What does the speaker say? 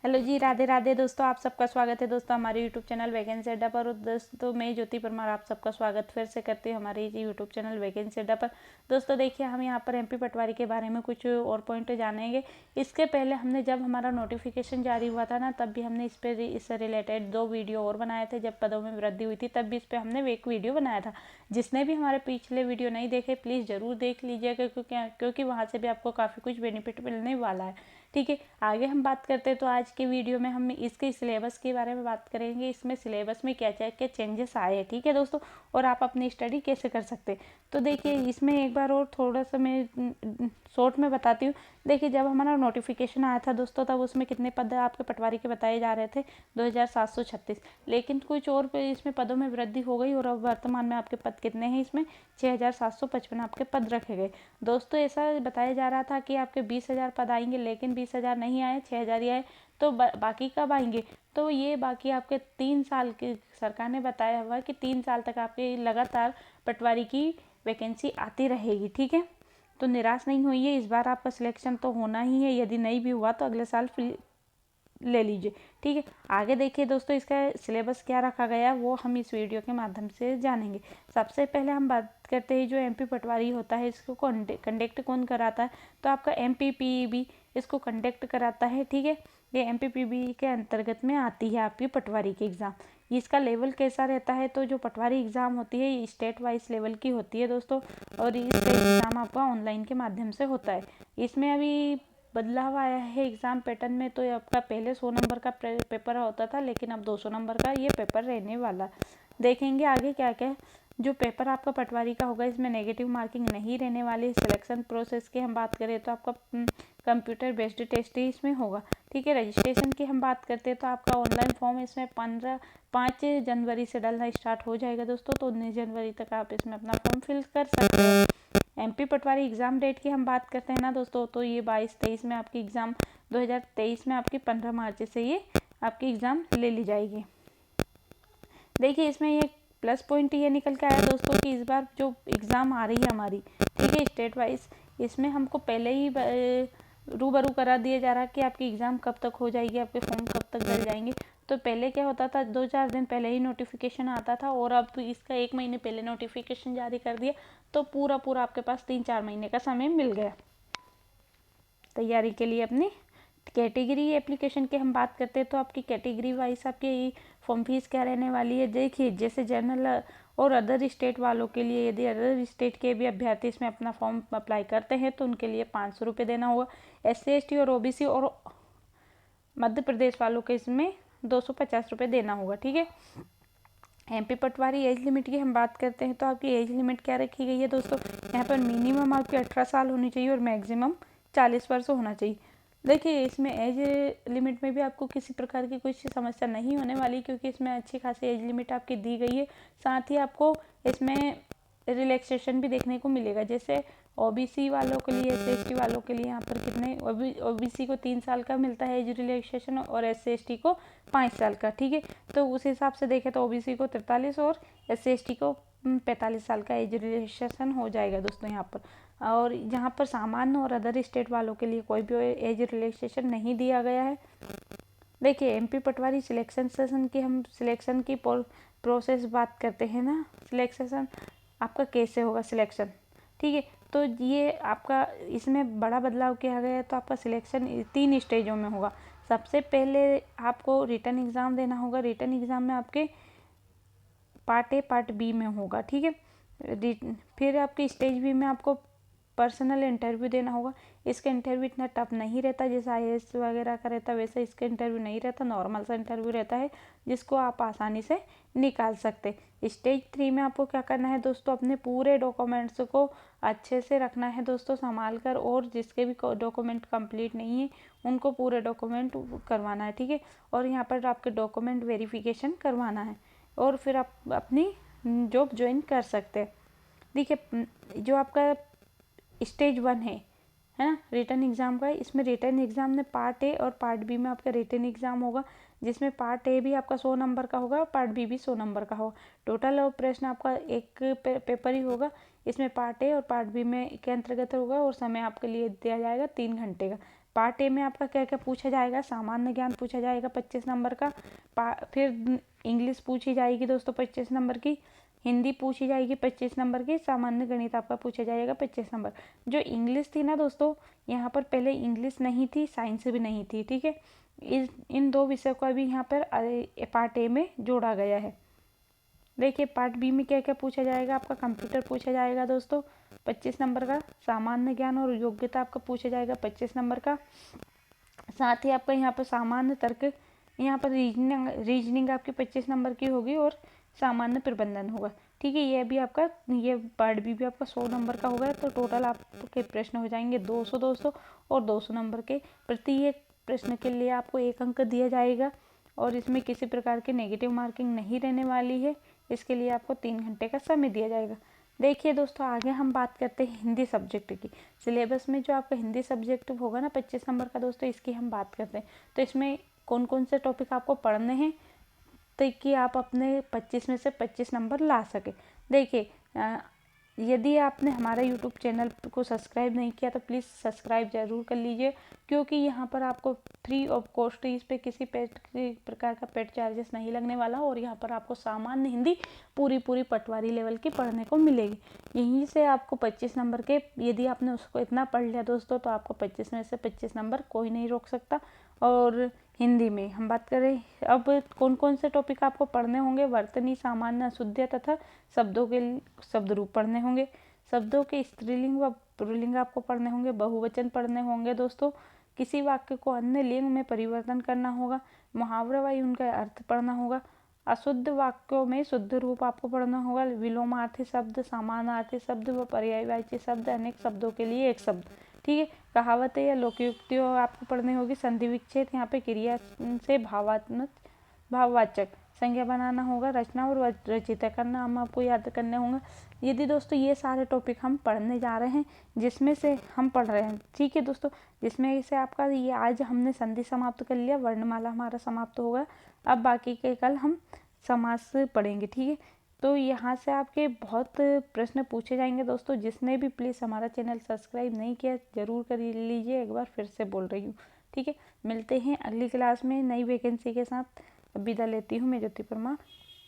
Hello जी, राधे राधे दोस्तों। आप सबका स्वागत है दोस्तों हमारे यूट्यूब चैनल वैकेंसी अड्डा पर। और दोस्तों मैं ज्योति परमार आप सबका स्वागत फिर से करती हूँ हमारे यूट्यूब चैनल वैकेंसी अड्डा पर। दोस्तों देखिए, हम यहाँ पर एमपी पटवारी के बारे में कुछ और पॉइंट जानेंगे। इसके पहले हमने जब हमारा नोटिफिकेशन जारी हुआ था ना, तब भी हमने इससे रिलेटेड 2 वीडियो और बनाए थे। जब पदों में वृद्धि हुई थी तब भी इस पर हमने एक वीडियो बनाया था। जिसने भी हमारे पिछले वीडियो नहीं देखे प्लीज़ ज़रूर देख लीजिएगा, क्योंकि वहाँ से भी आपको काफ़ी कुछ बेनिफिट मिलने वाला है। ठीक है, आगे हम बात करते हैं। तो आज के वीडियो में हम इसके सिलेबस के बारे में बात करेंगे। इसमें सिलेबस में क्या क्या चेंजेस आए हैं, ठीक है दोस्तों, और आप अपनी स्टडी कैसे कर सकते हैं। तो देखिए, इसमें एक बार और थोड़ा सा मैं शॉर्ट में बताती हूँ। देखिए, जब हमारा नोटिफिकेशन आया था दोस्तों, तब उसमें कितने पद आपके पटवारी के बताए जा रहे थे, 2736। लेकिन कुछ और इसमें पदों में वृद्धि हो गई और अब वर्तमान में आपके पद कितने हैं, इसमें 6755 आपके पद रखे गए। दोस्तों ऐसा बताया जा रहा था कि आपके 20,000 पद आएंगे, लेकिन 20,000 नहीं आए, 6,000 ही आए। तो बाकी कब आएंगे? तो ये बाकी आपके 3 साल की सरकार ने बताया हुआ है कि 3 साल तक आपके लगातार पटवारी की वैकेंसी आती रहेगी। ठीक है, तो निराश नहीं होइए, इस बार आपका सिलेक्शन तो होना ही है। यदि नहीं भी हुआ तो अगले साल फिर ले लीजिए। ठीक है, आगे देखिए दोस्तों, इसका सिलेबस क्या रखा गया वो हम इस वीडियो के माध्यम से जानेंगे। सबसे पहले हम बात करते हैं जो एमपी पटवारी होता है, इसको कंडक्ट कौन कराता है। तो आपका एमपीपीबी इसको कंडक्ट कराता है। ठीक है, ये एमपीपीबी के अंतर्गत में आती है आपकी पटवारी की एग्ज़ाम। इसका लेवल कैसा रहता है? तो जो पटवारी एग्ज़ाम होती है ये स्टेट वाइज लेवल की होती है दोस्तों, और इसका एग्ज़ाम आपका ऑनलाइन के माध्यम से होता है। इसमें अभी बदलाव आया है एग्ज़ाम पैटर्न में। तो आपका पहले 100 नंबर का पेपर होता था, लेकिन अब 200 नंबर का ये पेपर रहने वाला। देखेंगे आगे क्या क्या जो पेपर आपका पटवारी का होगा, इसमें नेगेटिव मार्किंग नहीं रहने वाली। सिलेक्शन प्रोसेस की हम बात करें तो आपका कंप्यूटर बेस्ड टेस्ट ही इसमें होगा। ठीक है, रजिस्ट्रेशन की हम बात करते हैं तो आपका ऑनलाइन फॉर्म इसमें 5 जनवरी से डलना स्टार्ट हो जाएगा दोस्तों। तो 19 जनवरी तक आप इसमें अपना फॉर्म फिल कर सकते हैं। एमपी पटवारी एग्ज़ाम डेट की हम बात करते हैं ना दोस्तों, तो ये 22-23 में आपकी एग्ज़ाम 2023 में आपकी 15 मार्च से ये आपकी एग्ज़ाम ले ली जाएगी। देखिए, इसमें ये प्लस पॉइंट ये निकल के आया दोस्तों कि इस बार जो एग्ज़ाम आ रही है हमारी, ठीक है, स्टेट वाइज, इसमें हमको पहले ही रूबरू करा दिया जा रहा है कि आपकी एग्ज़ाम कब तक हो जाएगी, आपके फॉर्म कब तक डल जाएंगे। तो पहले क्या होता था, 2-4 दिन पहले ही नोटिफिकेशन आता था, और अब इसका 1 महीने पहले नोटिफिकेशन जारी कर दिया। तो पूरा आपके पास 3-4 महीने का समय मिल गया तैयारी के लिए अपनी। कैटेगरी एप्लीकेशन की हम बात करते हैं तो आपकी कैटेगरी वाइज आपकी फॉर्म फीस क्या रहने वाली है। देखिए, जैसे जनरल और अदर स्टेट वालों के लिए, यदि अदर स्टेट के भी अभ्यर्थी इसमें अपना फॉर्म अप्लाई करते हैं तो उनके लिए 500 रुपये देना होगा। SC ST और OBC और मध्य प्रदेश वालों के इसमें 250 रुपये देना होगा। ठीक है, एमपी पटवारी एज लिमिट की हम बात करते हैं तो आपकी एज लिमिट क्या रखी गई है दोस्तों। यहाँ पर मिनिमम आपकी 18 साल होनी चाहिए और मैक्सिमम 40 वर्ष होना चाहिए। देखिए, इसमें एज लिमिट में भी आपको किसी प्रकार की कुछ समस्या नहीं होने वाली, क्योंकि इसमें अच्छी खासी एज लिमिट आपकी दी गई है। साथ ही आपको इसमें रिलैक्सेशन भी देखने को मिलेगा। जैसे OBC वालों के लिए, SC ST वालों के लिए यहाँ पर कितने, OBC को 3 साल का मिलता है एज रिलैक्सेशन और SC ST को 5 साल का। ठीक है, तो उस हिसाब से देखें तो OBC को 43 और SC ST को 45 साल का एज रिलैक्सेशन हो जाएगा दोस्तों यहाँ पर। और यहाँ पर सामान्य और अदर स्टेट वालों के लिए कोई भी एज रिलैक्सेशन नहीं दिया गया है। देखिए, एमपी पटवारी सिलेक्शन सेशन की हम सिलेक्शन की प्रोसेस बात करते हैं ना। सिलेक्शन आपका कैसे होगा सिलेक्शन, ठीक है, तो ये आपका इसमें बड़ा बदलाव किया गया है। तो आपका सिलेक्शन 3 स्टेजों में होगा। सबसे पहले आपको रिटन एग्ज़ाम देना होगा। रिटन एग्ज़ाम में आपके पार्ट A पार्ट B में होगा। ठीक है, फिर आपकी स्टेज B में आपको पर्सनल इंटरव्यू देना होगा। इसका इंटरव्यू इतना टफ नहीं रहता जैसे IAS वगैरह का रहता, वैसे इसका इंटरव्यू नहीं रहता, नॉर्मल सा इंटरव्यू रहता है जिसको आप आसानी से निकाल सकते। स्टेज 3 में आपको क्या करना है दोस्तों, अपने पूरे डॉक्यूमेंट्स को अच्छे से रखना है दोस्तों, संभाल कर, और जिसके भी डॉक्यूमेंट कंप्लीट नहीं है उनको पूरे डॉक्यूमेंट करवाना है। ठीक है, और यहाँ पर आपके डॉक्यूमेंट वेरिफिकेशन करवाना है, और फिर आप अपनी जॉब ज्वाइन कर सकते हैं। देखिए, जो आपका स्टेज 1 है ना रिटन एग्ज़ाम का, इसमें रिटन एग्ज़ाम में पार्ट A और पार्ट B में आपका रिटन एग्ज़ाम होगा, जिसमें पार्ट A भी आपका 100 नंबर का होगा और पार्ट B भी 100 नंबर का होगा। टोटल प्रश्न आपका एक पेपर ही होगा। इसमें पार्ट A और पार्ट B में के अंतर्गत होगा, और समय आपके लिए दिया जाएगा 3 घंटे का। पार्ट ए में आपका क्या क्या पूछा जाएगा, सामान्य ज्ञान पूछा जाएगा 25 नंबर का, फिर इंग्लिश पूछी जाएगी दोस्तों 25 नंबर की, हिंदी पूछी जाएगी 25 नंबर की, सामान्य गणित आपका पूछा जाएगा 25 नंबर। जो इंग्लिश थी ना दोस्तों, यहाँ पर पहले इंग्लिश नहीं थी, साइंस भी नहीं थी, ठीक है। इन दो विषयों का भी यहाँ पर पार्ट ए में जोड़ा गया है। देखिए पार्ट बी में क्या क्या पूछा जाएगा, आपका कंप्यूटर पूछा जाएगा दोस्तों 25 नंबर का, सामान्य ज्ञान और योग्यता आपका पूछा जाएगा 25 नंबर का, साथ ही आपका यहाँ पर सामान्य तर्क, यहाँ पर रीजनिंग आपकी 25 नंबर की होगी और सामान्य प्रबंधन होगा, ठीक है। ये भी आपका, ये पार्ट बी भी आपका 100 नंबर का होगा। तो टोटल आपके प्रश्न हो जाएंगे 200 200 और 200 नंबर के। प्रत्येक प्रश्न के लिए आपको 1 अंक दिया जाएगा और इसमें किसी प्रकार की नेगेटिव मार्किंग नहीं रहने वाली है। इसके लिए आपको 3 घंटे का समय दिया जाएगा। देखिए दोस्तों, आगे हम बात करते हैं हिंदी सब्जेक्ट की। सिलेबस में जो आपका हिंदी सब्जेक्ट होगा ना 25 नंबर का दोस्तों, इसकी हम बात करते हैं। तो इसमें कौन कौन से टॉपिक आपको पढ़ने हैं ताकि आप अपने 25 में से 25 नंबर ला सके। देखिए, यदि आपने हमारा यूट्यूब चैनल को सब्सक्राइब नहीं किया तो प्लीज़ सब्सक्राइब ज़रूर कर लीजिए, क्योंकि यहाँ पर आपको फ्री ऑफ कॉस्ट, इस पे किसी प्रकार का पेड चार्जेस नहीं लगने वाला और यहाँ पर आपको सामान्य हिंदी पूरी पटवारी लेवल की पढ़ने को मिलेगी। यहीं से आपको 25 नंबर के, यदि आपने उसको इतना पढ़ लिया दोस्तों, तो आपको 25 में से 25 नंबर कोई नहीं रोक सकता। और हिंदी में हम बात करें अब कौन कौन से टॉपिक आपको पढ़ने होंगे। वर्तनी, सामान्य, शुद्ध तथा शब्दों के शब्द रूप पढ़ने होंगे। शब्दों के स्त्रीलिंग व पुल्लिंग आपको पढ़ने होंगे। बहुवचन पढ़ने होंगे दोस्तों। किसी वाक्य को अन्य लिंग में परिवर्तन करना होगा। मुहावरा व उनका अर्थ पढ़ना होगा। अशुद्ध वाक्यों में शुद्ध रूप आपको पढ़ना होगा। विलोमार्थी शब्द, समानार्थी शब्द व पर्यायवाची शब्द, अनेक शब्दों के लिए एक शब्द, ठीक है। कहावतें या लोकयुक्तियों आपको पढ़नी होगी। संधि विच्छेद, यहाँ पे क्रिया से भाववाचक संज्ञा बनाना होगा। रचना और रचिता का नाम आपको याद करने होंगे। यदि दोस्तों ये सारे टॉपिक हम पढ़ने जा रहे हैं, जिसमें से हम पढ़ रहे हैं, ठीक है दोस्तों, जिसमें से आपका ये आज हमने संधि समाप्त कर लिया, वर्णमाला हमारा समाप्त होगा। अब बाकी के कल हम समास पढ़ेंगे, ठीक है। तो यहाँ से आपके बहुत प्रश्न पूछे जाएंगे दोस्तों। जिसने भी प्लीज़ हमारा चैनल सब्सक्राइब नहीं किया ज़रूर कर लीजिए, एक बार फिर से बोल रही हूँ, ठीक है। मिलते हैं अगली क्लास में नई वैकेंसी के साथ। विदा लेती हूँ मैं, ज्योति परमार।